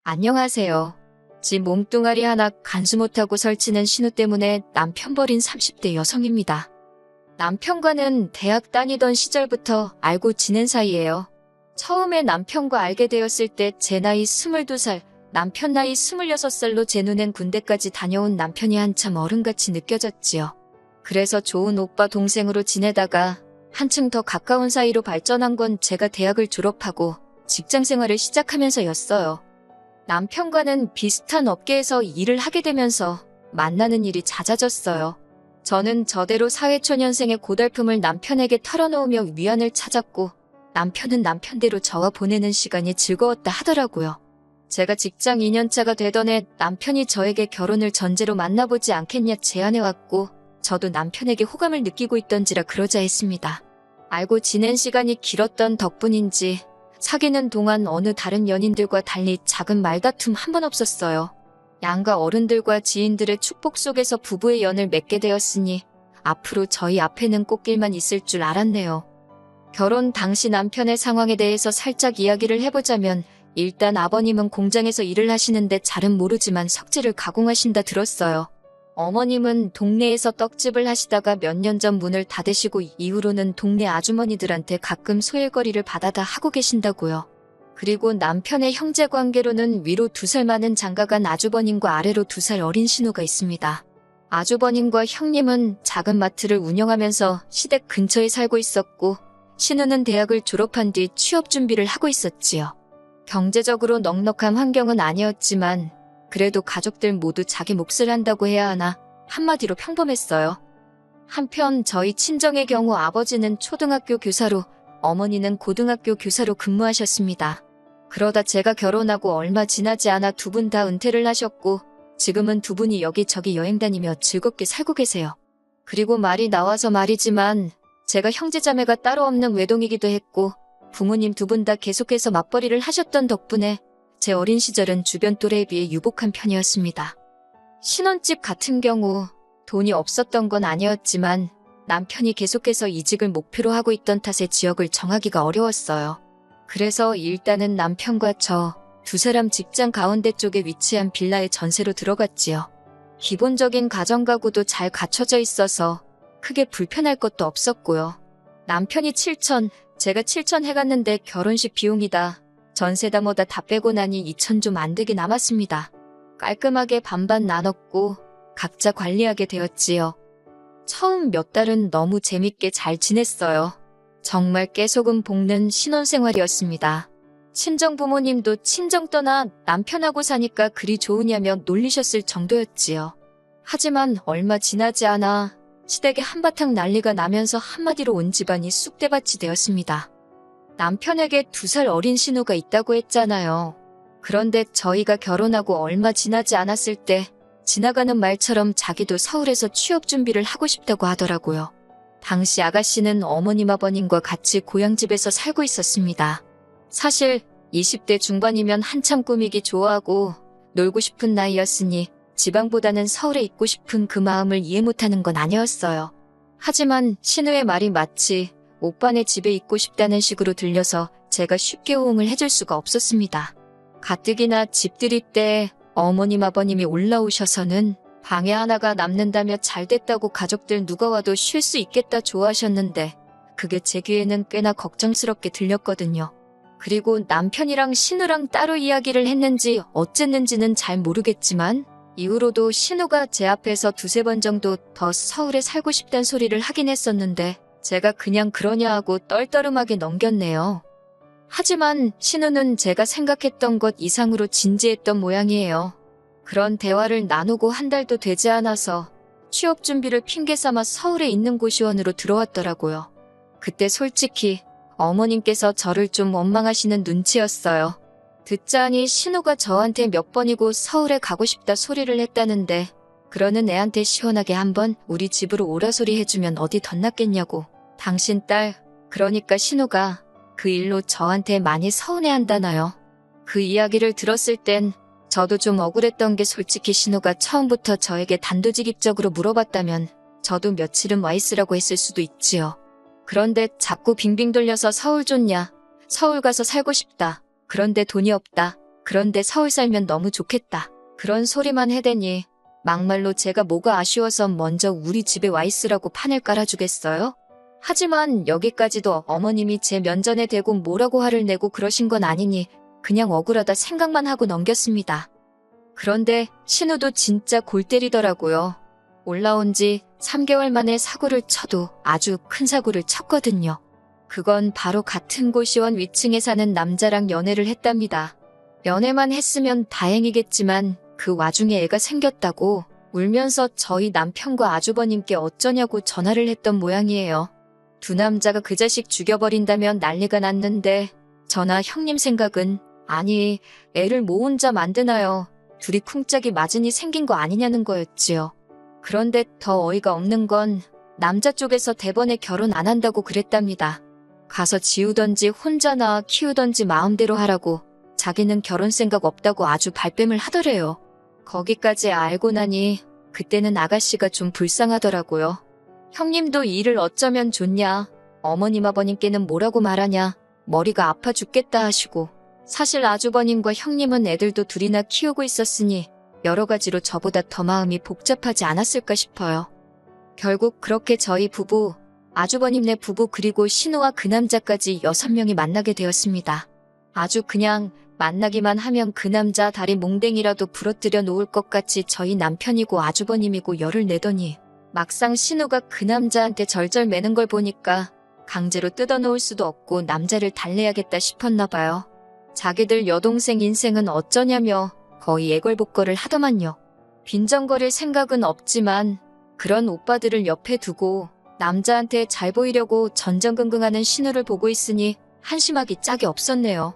안녕하세요. 지 몸뚱아리 하나 간수 못하고 설치는 신우 때문에 남편 버린 30대 여성입니다. 남편과는 대학 다니던 시절부터 알고 지낸 사이예요. 처음에 남편과 알게 되었을 때 제 나이 22살, 남편 나이 26살로 제 눈엔 군대까지 다녀온 남편이 한참 어른같이 느껴졌지요. 그래서 좋은 오빠 동생으로 지내다가 한층 더 가까운 사이로 발전한 건 제가 대학을 졸업하고 직장 생활을 시작하면서였어요. 남편과는 비슷한 업계에서 일을 하게 되면서 만나는 일이 잦아졌어요. 저는 저대로 사회초년생의 고달픔을 남편에게 털어놓으며 위안을 찾았고 남편은 남편대로 저와 보내는 시간이 즐거웠다 하더라고요. 제가 직장 2년차가 되던 해 남편이 저에게 결혼을 전제로 만나보지 않겠냐 제안해왔고 저도 남편에게 호감을 느끼고 있던지라 그러자 했습니다. 알고 지낸 시간이 길었던 덕분인지 사귀는 동안 어느 다른 연인들과 달리 작은 말다툼 한 번 없었어요. 양가 어른들과 지인들의 축복 속에서 부부의 연을 맺게 되었으니 앞으로 저희 앞에는 꽃길만 있을 줄 알았네요. 결혼 당시 남편의 상황에 대해서 살짝 이야기를 해보자면 일단 아버님은 공장에서 일을 하시는데 잘은 모르지만 석재를 가공하신다 들었어요. 어머님은 동네에서 떡집을 하시다가 몇 년 전 문을 닫으시고 이후로는 동네 아주머니들한테 가끔 소일거리를 받아다 하고 계신다고요. 그리고 남편의 형제관계로는 위로 2살 많은 장가간 아주버님과 아래로 2살 어린 신우가 있습니다. 아주버님과 형님은 작은 마트를 운영하면서 시댁 근처에 살고 있었고 신우는 대학을 졸업한 뒤 취업 준비를 하고 있었지요. 경제적으로 넉넉한 환경은 아니었지만 그래도 가족들 모두 자기 몫을 한다고 해야 하나 한마디로 평범했어요. 한편 저희 친정의 경우 아버지는 초등학교 교사로 어머니는 고등학교 교사로 근무하셨습니다. 그러다 제가 결혼하고 얼마 지나지 않아 두 분 다 은퇴를 하셨고 지금은 두 분이 여기저기 여행 다니며 즐겁게 살고 계세요. 그리고 말이 나와서 말이지만 제가 형제자매가 따로 없는 외동이기도 했고 부모님 두 분 다 계속해서 맞벌이를 하셨던 덕분에 제 어린 시절은 주변 또래에 비해 유복한 편이었습니다. 신혼집 같은 경우 돈이 없었던 건 아니었지만 남편이 계속해서 이직을 목표로 하고 있던 탓에 지역을 정하기가 어려웠어요. 그래서 일단은 남편과 저 두 사람 직장 가운데 쪽에 위치한 빌라에 전세로 들어갔지요. 기본적인 가정가구도 잘 갖춰져 있어서 크게 불편할 것도 없었고요. 남편이 7천, 제가 7천 해갔는데 결혼식 비용이다. 전세다 뭐다 다 빼고 나니 2천 좀 안 되게 남았습니다. 깔끔하게 반반 나눴고 각자 관리하게 되었지요. 처음 몇 달은 너무 재밌게 잘 지냈어요. 정말 깨소금 볶는 신혼생활이었습니다. 친정 부모님도 친정 떠나 남편하고 사니까 그리 좋으냐며 놀리셨을 정도였지요. 하지만 얼마 지나지 않아 시댁에 한바탕 난리가 나면서 한마디로 온 집안이 쑥대밭이 되었습니다. 남편에게 2살 어린 신우가 있다고 했잖아요. 그런데 저희가 결혼하고 얼마 지나지 않았을 때 지나가는 말처럼 자기도 서울에서 취업 준비를 하고 싶다고 하더라고요. 당시 아가씨는 어머님 아버님과 같이 고향집에서 살고 있었습니다. 사실 20대 중반이면 한참 꾸미기 좋아하고 놀고 싶은 나이였으니 지방보다는 서울에 있고 싶은 그 마음을 이해 못하는 건 아니었어요. 하지만 신우의 말이 마치 오빠네 집에 있고 싶다는 식으로 들려서 제가 쉽게 호응을 해줄 수가 없었습니다. 가뜩이나 집들이 때 어머님 아버님이 올라오셔서는 방에 하나가 남는다며 잘됐다고 가족들 누가 와도 쉴 수 있겠다 좋아하셨는데 그게 제 귀에는 꽤나 걱정스럽게 들렸거든요. 그리고 남편이랑 신우랑 따로 이야기를 했는지 어쨌는지는 잘 모르겠지만 이후로도 신우가 제 앞에서 2-3번 정도 더 서울에 살고 싶단 소리를 하긴 했었는데 제가 그냥 그러냐 하고 떨떠름하게 넘겼네요. 하지만 신우는 제가 생각했던 것 이상으로 진지했던 모양이에요. 그런 대화를 나누고 한 달도 되지 않아서 취업 준비를 핑계 삼아 서울에 있는 고시원으로 들어왔더라고요. 그때 솔직히 어머님께서 저를 좀 원망하시는 눈치였어요. 듣자하니 신우가 저한테 몇 번이고 서울에 가고 싶다 소리를 했다는데 그러는 애한테 시원하게 한번 우리 집으로 오라 소리 해주면 어디 덧났겠냐고. 당신 딸, 그러니까 신우가 그 일로 저한테 많이 서운해한다나요. 그 이야기를 들었을 땐 저도 좀 억울했던 게 솔직히 신우가 처음부터 저에게 단도직입적으로 물어봤다면 저도 며칠은 와 있으라고 했을 수도 있지요. 그런데 자꾸 빙빙 돌려서 서울 좋냐, 서울 가서 살고 싶다, 그런데 돈이 없다, 그런데 서울 살면 너무 좋겠다. 그런 소리만 해대니 막말로 제가 뭐가 아쉬워서 먼저 우리 집에 와 있으라고 판을 깔아주겠어요? 하지만 여기까지도 어머님이 제 면전에 대고 뭐라고 화를 내고 그러신 건 아니니 그냥 억울하다 생각만 하고 넘겼습니다. 그런데 신우도 진짜 골 때리더라고요. 올라온 지 3개월 만에 사고를 쳐도 아주 큰 사고를 쳤거든요. 그건 바로 같은 고시원 위층에 사는 남자랑 연애를 했답니다. 연애만 했으면 다행이겠지만 그 와중에 애가 생겼다고 울면서 저희 남편과 아주버님께 어쩌냐고 전화를 했던 모양이에요. 두 남자가 그 자식 죽여버린다면 난리가 났는데 저나 형님 생각은 아니 애를 뭐 혼자 만드나요. 둘이 쿵짝이 맞으니 생긴 거 아니냐는 거였지요. 그런데 더 어이가 없는 건 남자 쪽에서 대번에 결혼 안 한다고 그랬답니다. 가서 지우던지 혼자 낳아 키우던지 마음대로 하라고 자기는 결혼 생각 없다고 아주 발뺌을 하더래요. 거기까지 알고 나니 그때는 아가씨가 좀 불쌍하더라고요. 형님도 일을 어쩌면 좋냐, 어머님 아버님께는 뭐라고 말하냐, 머리가 아파 죽겠다 하시고 사실 아주버님과 형님은 애들도 둘이나 키우고 있었으니 여러 가지로 저보다 더 마음이 복잡하지 않았을까 싶어요. 결국 그렇게 저희 부부, 아주버님네 부부 그리고 신우와 그 남자까지 6명이 만나게 되었습니다. 아주 그냥 만나기만 하면 그 남자 다리 몽댕이라도 부러뜨려 놓을 것 같이 저희 남편이고 아주버님이고 열을 내더니 막상 신우가 그 남자한테 절절 매는 걸 보니까 강제로 뜯어놓을 수도 없고 남자를 달래야겠다 싶었나 봐요. 자기들 여동생 인생은 어쩌냐며 거의 애걸복걸을 하더만요. 빈정거릴 생각은 없지만 그런 오빠들을 옆에 두고 남자한테 잘 보이려고 전전긍긍하는 신우를 보고 있으니 한심하기 짝이 없었네요.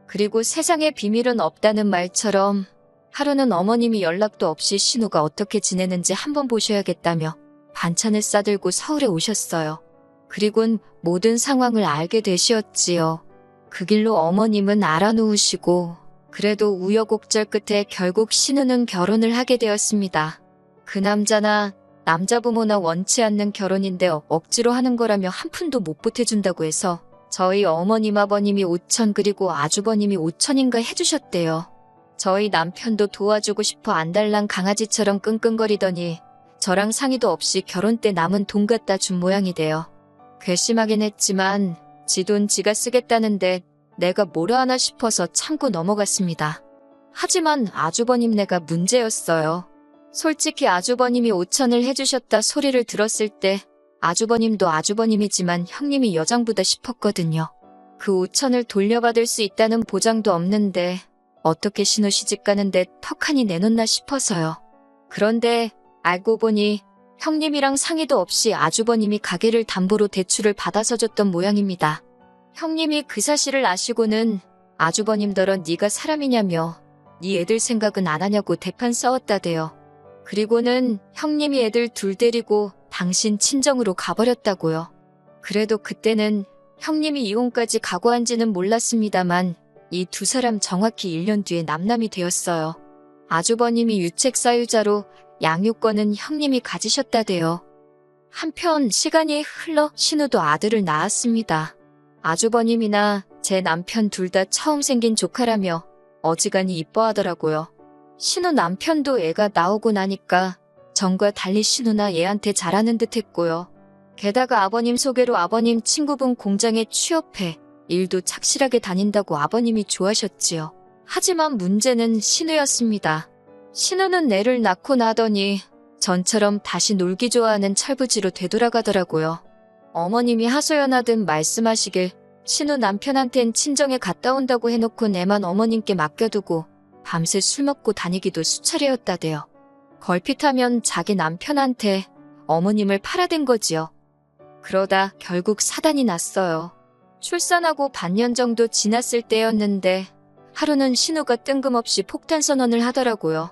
그리고 세상에 비밀은 없다는 말처럼 하루는 어머님이 연락도 없이 신우가 어떻게 지내는지 한번 보셔야겠다며 반찬을 싸들고 서울에 오셨어요. 그리곤 모든 상황을 알게 되시었지요. 그 길로 어머님은 알아놓으시고 그래도 우여곡절 끝에 결국 신우는 결혼을 하게 되었습니다. 그 남자나 남자 부모나 원치 않는 결혼인데 억지로 하는 거라며 한 푼도 못 보태준다고 해서 저희 어머님 아버님이 5천 그리고 아주버님이 5천인가 해주셨대요. 저희 남편도 도와주고 싶어 안달난 강아지처럼 끙끙거리더니 저랑 상의도 없이 결혼 때 남은 돈 갖다 준 모양이 돼요. 괘씸하긴 했지만 지 돈 지가 쓰겠다는데 내가 뭐라 하나 싶어서 참고 넘어갔습니다. 하지만 아주버님네가 문제였어요. 솔직히 아주버님이 5천을 해주셨다 소리를 들었을 때 아주버님도 아주버님이지만 형님이 여장부다 싶었거든요. 그 5천을 돌려받을 수 있다는 보장도 없는데 어떻게 신우 시집 가는데 턱하니 내놓나 싶어서요. 그런데 알고 보니 형님이랑 상의도 없이 아주버님이 가게를 담보로 대출을 받아서 줬던 모양입니다. 형님이 그 사실을 아시고는 아주버님더러 네가 사람이냐며 네 애들 생각은 안 하냐고 대판 싸웠다대요. 그리고는 형님이 애들 둘 데리고 당신 친정으로 가버렸다고요. 그래도 그때는 형님이 이혼까지 각오한지는 몰랐습니다만 이 두 사람 정확히 1년 뒤에 남남이 되었어요. 아주버님이 유책 사유자로 양육권은 형님이 가지셨다대요. 한편 시간이 흘러 신우도 아들을 낳았습니다. 아주버님이나 제 남편 둘 다 처음 생긴 조카라며 어지간히 이뻐하더라고요. 신우 남편도 애가 나오고 나니까 전과 달리 신우나 얘한테 잘하는 듯 했고요. 게다가 아버님 소개로 아버님 친구분 공장에 취업해 일도 착실하게 다닌다고 아버님이 좋아하셨지요. 하지만 문제는 신우였습니다. 신우는 애를 낳고 나더니 전처럼 다시 놀기 좋아하는 철부지로 되돌아가더라고요. 어머님이 하소연하듯 말씀하시길 신우 남편한텐 친정에 갔다 온다고 해놓고 애만 어머님께 맡겨두고 밤새 술 먹고 다니기도 수차례였다대요. 걸핏하면 자기 남편한테 어머님을 팔아댄 거지요. 그러다 결국 사단이 났어요. 출산하고 반년 정도 지났을 때였는데 하루는 신우가 뜬금없이 폭탄 선언을 하더라고요.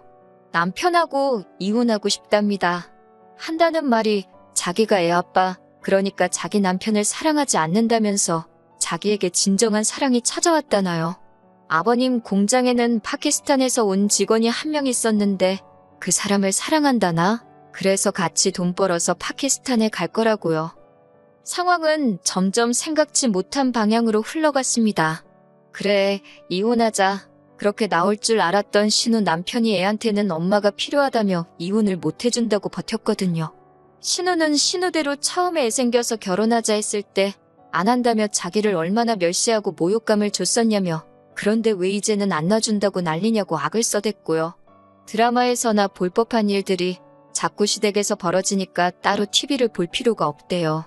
남편하고 이혼하고 싶답니다. 한다는 말이 자기가 애 아빠, 그러니까 자기 남편을 사랑하지 않는다면서 자기에게 진정한 사랑이 찾아왔다나요. 아버님 공장에는 파키스탄에서 온 직원이 한 명 있었는데 그 사람을 사랑한다나? 그래서 같이 돈 벌어서 파키스탄에 갈 거라고요. 상황은 점점 생각지 못한 방향으로 흘러갔습니다. 그래, 이혼하자. 그렇게 나올 줄 알았던 신우 남편이 애한테는 엄마가 필요하다며 이혼을 못 해준다고 버텼거든요. 신우는 신우대로 처음에 애 생겨서 결혼하자 했을 때 안 한다며 자기를 얼마나 멸시하고 모욕감을 줬었냐며 그런데 왜 이제는 안 놔준다고 난리냐고 악을 써댔고요. 드라마에서나 볼 법한 일들이 자꾸 시댁에서 벌어지니까 따로 TV를 볼 필요가 없대요.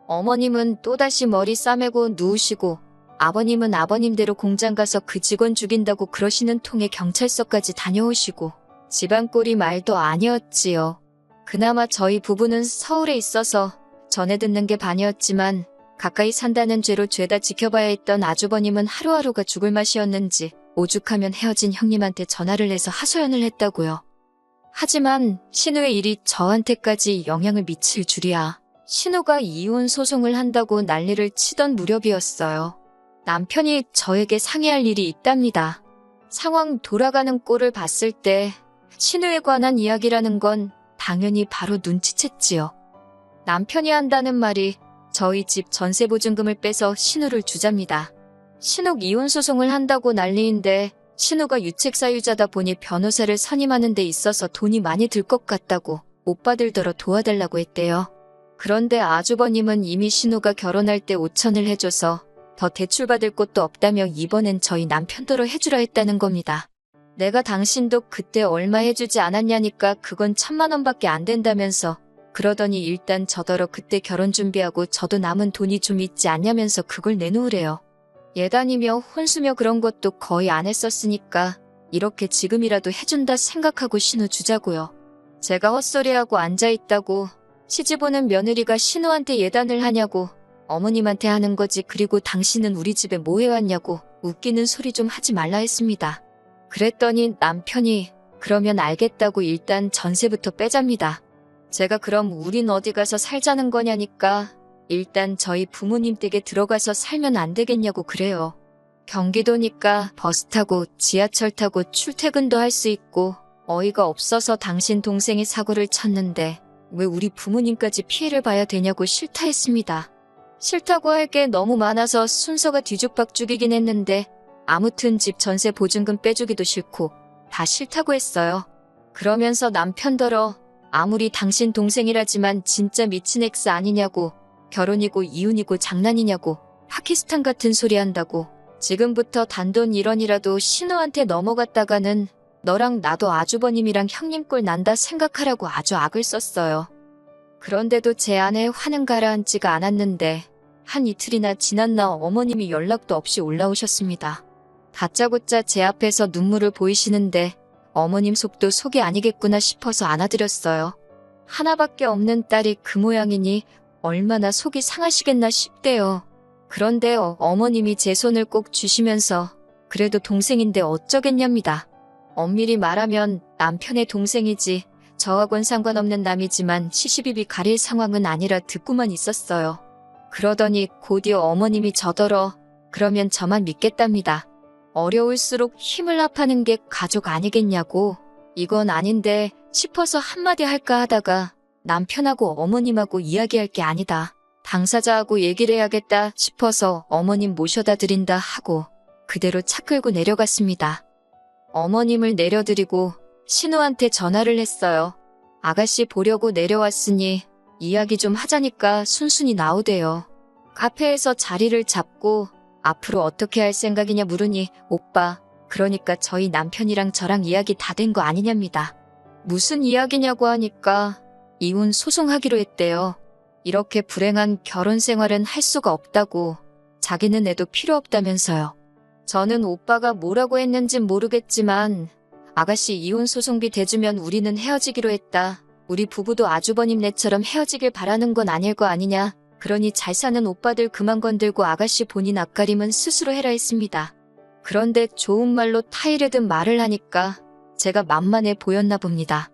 어머님은 또다시 머리 싸매고 누우시고 아버님은 아버님대로 공장 가서 그 직원 죽인다고 그러시는 통에 경찰서까지 다녀오시고 집안 꼴이 말도 아니었지요. 그나마 저희 부부는 서울에 있어서 전해 듣는 게 반이었지만 가까이 산다는 죄로 죄다 지켜봐야 했던 아주버님은 하루하루가 죽을 맛이었는지 오죽하면 헤어진 형님한테 전화를 해서 하소연을 했다고요. 하지만 신우의 일이 저한테까지 영향을 미칠 줄이야. 신우가 이혼 소송을 한다고 난리를 치던 무렵이었어요. 남편이 저에게 상의할 일이 있답니다. 상황 돌아가는 꼴을 봤을 때 신우에 관한 이야기라는 건 당연히 바로 눈치챘지요. 남편이 한다는 말이 저희 집 전세보증금을 빼서 신우를 주잡니다. 신우 이혼 소송을 한다고 난리인데 신우가 유책사유자다 보니 변호사를 선임하는 데 있어서 돈이 많이 들 것 같다고 오빠들더러 도와달라고 했대요. 그런데 아주버님은 이미 신우가 결혼할 때 5천을 해줘서 더 대출받을 곳도 없다며 이번엔 저희 남편더러 해주라 했다는 겁니다. 내가 당신도 그때 얼마 해주지 않았냐니까 그건 1,000만 원밖에 안 된다면서 그러더니 일단 저더러 그때 결혼 준비하고 저도 남은 돈이 좀 있지 않냐면서 그걸 내놓으래요. 예단이며 혼수며 그런 것도 거의 안 했었으니까 이렇게 지금이라도 해준다 생각하고 신우 주자고요. 제가 헛소리하고 앉아있다고 시집 오는 며느리가 신우한테 예단을 하냐고 어머님한테 하는 거지 그리고 당신은 우리 집에 뭐 해왔냐고 웃기는 소리 좀 하지 말라 했습니다. 그랬더니 남편이 그러면 알겠다고 일단 전세부터 빼잡니다. 제가 그럼 우린 어디 가서 살자는 거냐니까 일단 저희 부모님 댁에 들어가서 살면 안 되겠냐고 그래요. 경기도니까 버스 타고 지하철 타고 출퇴근도 할 수 있고 어이가 없어서 당신 동생이 사고를 쳤는데 왜 우리 부모님까지 피해를 봐야 되냐고 싫다 했습니다. 싫다고 할 게 너무 많아서 순서가 뒤죽박죽이긴 했는데 아무튼 집 전세 보증금 빼주기도 싫고 다 싫다고 했어요. 그러면서 남편더러 아무리 당신 동생이라지만 진짜 미친 엑스 아니냐고 결혼이고 이혼이고 장난이냐고 파키스탄 같은 소리 한다고 지금부터 단돈 1원이라도 신우한테 넘어갔다가는 너랑 나도 아주버님이랑 형님 꼴 난다 생각하라고 아주 악을 썼어요. 그런데도 제 아내 화는 가라앉지가 않았는데 한 이틀이나 지났나 어머님이 연락도 없이 올라오셨습니다. 다짜고짜 제 앞에서 눈물을 보이시는데 어머님 속도 속이 아니겠구나 싶어서 안아드렸어요. 하나밖에 없는 딸이 그 모양이니 얼마나 속이 상하시겠나 싶대요. 그런데 어머님이 제 손을 꼭 쥐시면서 그래도 동생인데 어쩌겠냐입니다. 엄밀히 말하면 남편의 동생이지 저하고는 상관없는 남이지만 시시비비 가릴 상황은 아니라 듣고만 있었어요. 그러더니 곧이어 어머님이 저더러 그러면 저만 믿겠답니다. 어려울수록 힘을 합하는 게 가족 아니겠냐고 이건 아닌데 싶어서 한마디 할까 하다가 남편하고 어머님하고 이야기할 게 아니다. 당사자하고 얘기를 해야겠다 싶어서 어머님 모셔다 드린다 하고 그대로 차 끌고 내려갔습니다. 어머님을 내려드리고 신우한테 전화를 했어요. 아가씨 보려고 내려왔으니 이야기 좀 하자니까 순순히 나오대요. 카페에서 자리를 잡고 앞으로 어떻게 할 생각이냐 물으니 오빠 그러니까 저희 남편이랑 저랑 이야기 다 된 거 아니냐입니다. 무슨 이야기냐고 하니까 이혼 소송하기로 했대요. 이렇게 불행한 결혼 생활은 할 수가 없다고 자기는 애도 필요 없다면서요. 저는 오빠가 뭐라고 했는진 모르겠지만 아가씨 이혼 소송비 대주면 우리는 헤어지기로 했다. 우리 부부도 아주버님네처럼 헤어지길 바라는 건 아닐 거 아니냐. 그러니 잘 사는 오빠들 그만 건들고 아가씨 본인 앞가림은 스스로 해라 했습니다. 그런데 좋은 말로 타이르든 말을 하니까 제가 만만해 보였나 봅니다.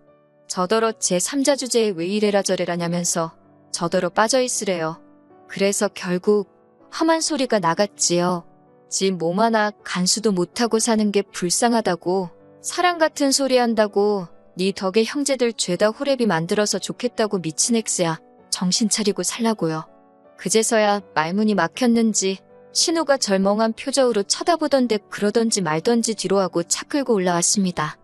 저더러 제3자 주제에 왜 이래라 저래라냐면서 저더러 빠져있으래요. 그래서 결국 험한 소리가 나갔지요. 지 몸 하나 간수도 못하고 사는 게 불쌍하다고 사랑 같은 소리 한다고 네 덕에 형제들 죄다 호래비 만들어서 좋겠다고 미친 엑스야. 정신 차리고 살라고요. 그제서야 말문이 막혔는지 신우가 절멍한 표정으로 쳐다보던데 그러던지 말던지 뒤로 하고 차 끌고 올라왔습니다.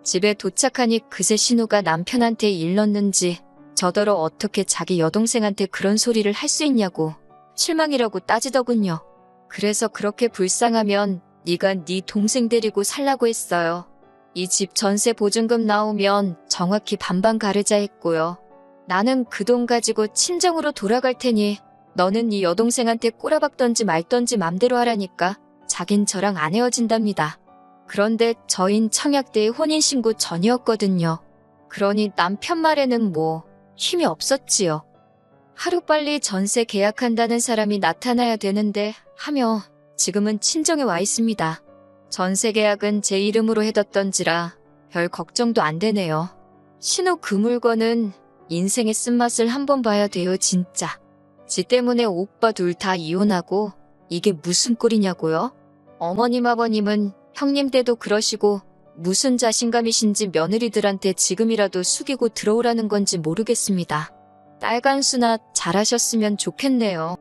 집에 도착하니 그새 신우가 남편한테 일렀는지 저더러 어떻게 자기 여동생한테 그런 소리를 할 수 있냐고 실망이라고 따지더군요. 그래서 그렇게 불쌍하면 네가 네 동생 데리고 살라고 했어요. 이 집 전세 보증금 나오면 정확히 반반 가르자 했고요. 나는 그 돈 가지고 친정으로 돌아갈 테니 너는 네 여동생한테 꼬라박던지 말던지 맘대로 하라니까 자긴 저랑 안 헤어진답니다. 그런데 저흰 청약대의 혼인신고 전이었거든요. 그러니 남편 말에는 뭐 힘이 없었지요. 하루빨리 전세 계약한다는 사람이 나타나야 되는데 하며 지금은 친정에 와 있습니다. 전세 계약은 제 이름으로 해뒀던지라 별 걱정도 안 되네요. 신우 그 물건은 인생의 쓴맛을 한번 봐야 돼요, 진짜. 지 때문에 오빠 둘 다 이혼하고 이게 무슨 꼴이냐고요? 어머님 아버님은 형님 때도 그러시고 무슨 자신감이신지 며느리들한테 지금이라도 숙이고 들어오라는 건지 모르겠습니다. 딸 간수나 잘하셨으면 좋겠네요.